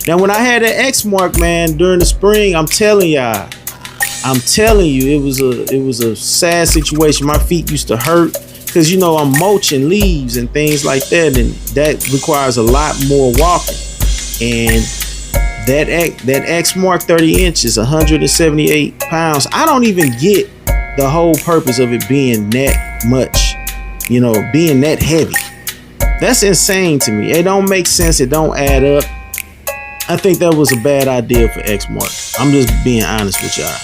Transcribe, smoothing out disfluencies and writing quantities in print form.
Now, when I had that Exmark, man, during the spring, I'm telling you, it was a sad situation. My feet used to hurt because I'm mulching leaves and things like that, and that requires a lot more walking. And that Exmark 30 inches, 178 pounds. I don't even get the whole purpose of it being that much, being that heavy. That's insane to me. It don't make sense. It don't add up. I think that was a bad idea for Exmark. I'm just being honest with y'all.